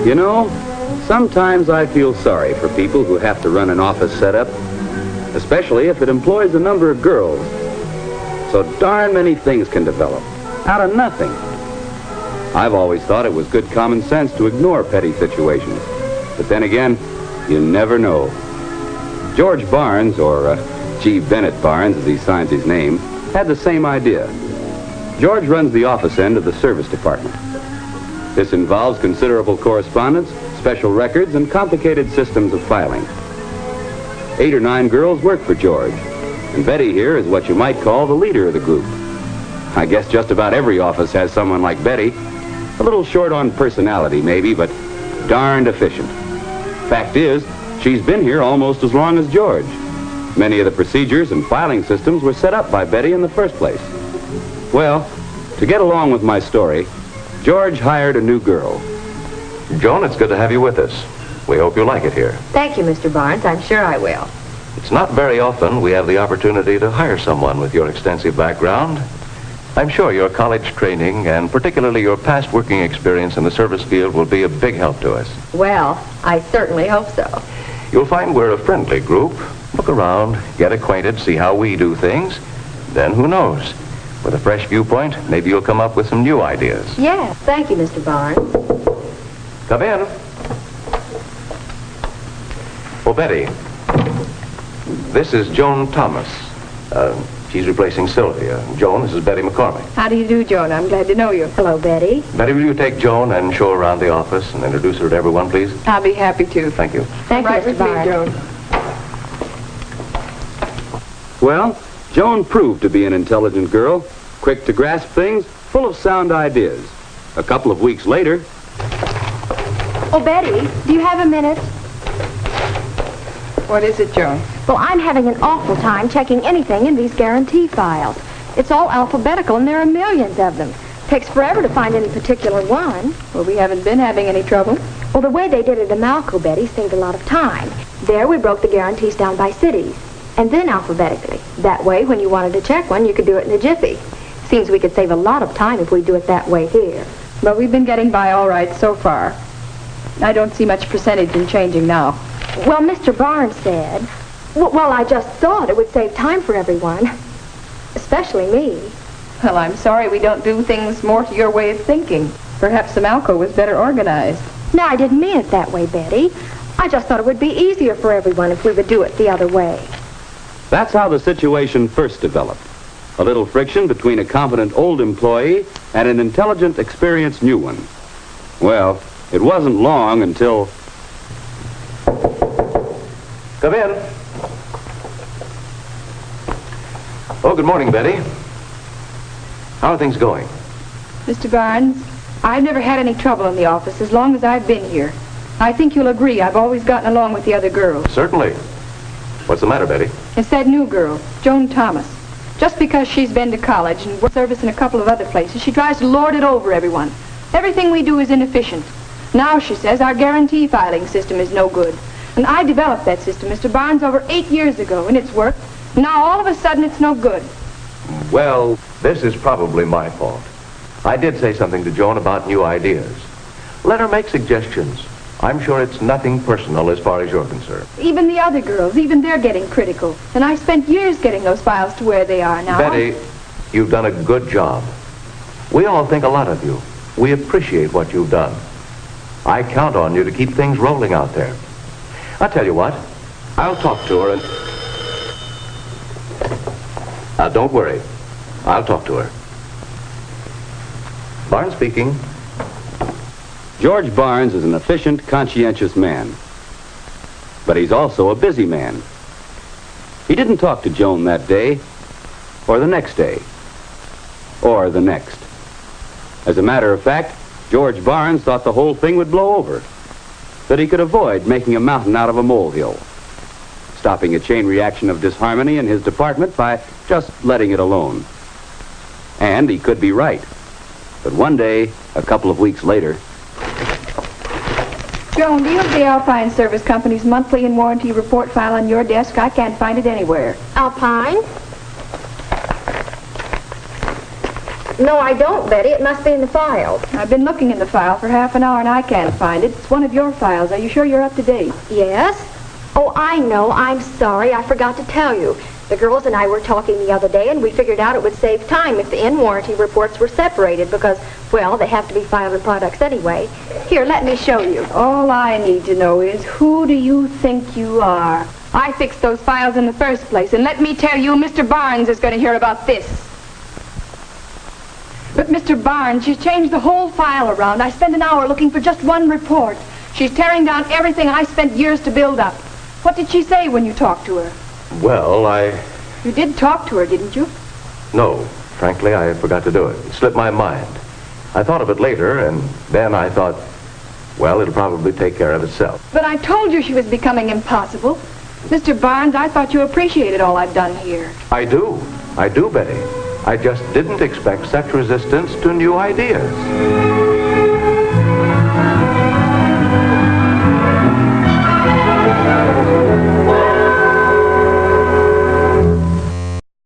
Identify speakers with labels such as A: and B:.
A: You know, sometimes I feel sorry for people who have to run an office setup, especially if it employs a number of girls. So darn many things can develop out of nothing. I've always thought it was good common sense to ignore petty situations. But then again, you never know. George Barnes, or G. Bennett Barnes, as he signs his name, had the same idea. George runs the office end of the service department. This involves considerable correspondence, special records, and complicated systems of filing. 8 or 9 girls work for George, and Betty here is what you might call the leader of the group. I guess just about every office has someone like Betty. A little short on personality, maybe, but darned efficient. Fact is, she's been here almost as long as George. Many of the procedures and filing systems were set up by Betty in the first place. Well, to get along with my story, George hired a new girl.
B: Joan, it's good to have you with us. We hope you like it here.
C: Thank you, Mr. Barnes. I'm sure I will.
B: It's not very often we have the opportunity to hire someone with your extensive background. I'm sure your college training, and particularly your past working experience in the service field, will be a big help to us.
C: Well, I certainly hope so.
B: You'll find we're a friendly group. Look around, get acquainted, see how we do things. Then who knows? With a fresh viewpoint, maybe you'll come up with some new ideas.
C: Yes, thank you, Mr. Barnes.
B: Come in. Oh, Betty, this is Joan Thomas. She's replacing Sylvia. Joan, this is Betty McCormick.
C: How do you do, Joan? I'm glad to know you. Hello, Betty.
B: Betty, will you take Joan and show her around the office and introduce her to everyone, please?
C: I'll be happy to.
B: Thank you.
C: Thank you, Mr. Barnes.
A: Well, Joan proved to be an intelligent girl, quick to grasp things, full of sound ideas. A couple of weeks later...
D: Oh, Betty, do you have a minute?
C: What is it, Joan?
D: Well, I'm having an awful time checking anything in these guarantee files. It's all alphabetical, and there are millions of them. Takes forever to find any particular one.
C: Well, we haven't been having any trouble.
D: Well, the way they did it in Malco, Betty, saved a lot of time. There, we broke the guarantees down by cities, and then alphabetically. That way, when you wanted to check one, you could do it in a jiffy. Seems we could save a lot of time if we do it that way here.
C: But we've been getting by all right so far. I don't see much percentage in changing now.
D: Well, Mr. Barnes said... Well, I just thought it would save time for everyone. Especially me.
C: Well, I'm sorry we don't do things more to your way of thinking. Perhaps the Malco was better organized.
D: No, I didn't mean it that way, Betty. I just thought it would be easier for everyone if we would do it the other way.
A: That's how the situation first developed. A little friction between a competent old employee and an intelligent, experienced new one. Well, it wasn't long until...
B: Come in. Oh, good morning, Betty. How are things going?
C: Mr. Barnes, I've never had any trouble in the office as long as I've been here. I think you'll agree I've always gotten along with the other girls.
B: Certainly. What's the matter, Betty?
C: It's that new girl, Joan Thomas. Just because she's been to college and worked service in a couple of other places, she tries to lord it over everyone. Everything we do is inefficient. Now, she says, our guarantee filing system is no good. And I developed that system, Mr. Barnes, over 8 years ago, and it's worked. Now, all of a sudden, it's no good.
B: Well, this is probably my fault. I did say something to Joan about new ideas. Let her make suggestions. I'm sure it's nothing personal as far as you're concerned.
C: Even the other girls, even they're getting critical. And I spent years getting those files to where they are now.
B: Betty, you've done a good job. We all think a lot of you. We appreciate what you've done. I count on you to keep things rolling out there. I'll tell you what. I'll talk to her and... Now, don't worry. I'll talk to her. Barnes speaking.
A: George Barnes is an efficient, conscientious man. But he's also a busy man. He didn't talk to Joan that day, or the next day, or the next. As a matter of fact, George Barnes thought the whole thing would blow over, that he could avoid making a mountain out of a molehill, stopping a chain reaction of disharmony in his department by just letting it alone. And he could be right. But one day, a couple of weeks later...
C: Joan, do you have the Alpine Service Company's monthly and warranty report file on your desk? I can't find it anywhere.
D: Alpine? No, I don't, Betty. It must be in the file.
C: I've been looking in the file for half an hour and I can't find it. It's one of your files. Are you sure you're up to date?
D: Yes? Oh, I know. I'm sorry. I forgot to tell you. The girls and I were talking the other day, and we figured out it would save time if the in-warranty reports were separated because, well, they have to be filed in products anyway. Here, let me show you.
C: All I need to know is, who do you think you are? I fixed those files in the first place, and let me tell you, Mr. Barnes is going to hear about this. But, Mr. Barnes, she's changed the whole file around. I spent an hour looking for just one report. She's tearing down everything I spent years to build up. What did she say when you talked to her?
B: Well,
C: You did talk to her, didn't you?
B: No. Frankly, I forgot to do it. It slipped my mind. I thought of it later, and then I thought, well, it'll probably take care of itself.
C: But I told you she was becoming impossible. Mr. Barnes, I thought you appreciated all I've done here.
B: I do, Betty. I just didn't expect such resistance to new ideas.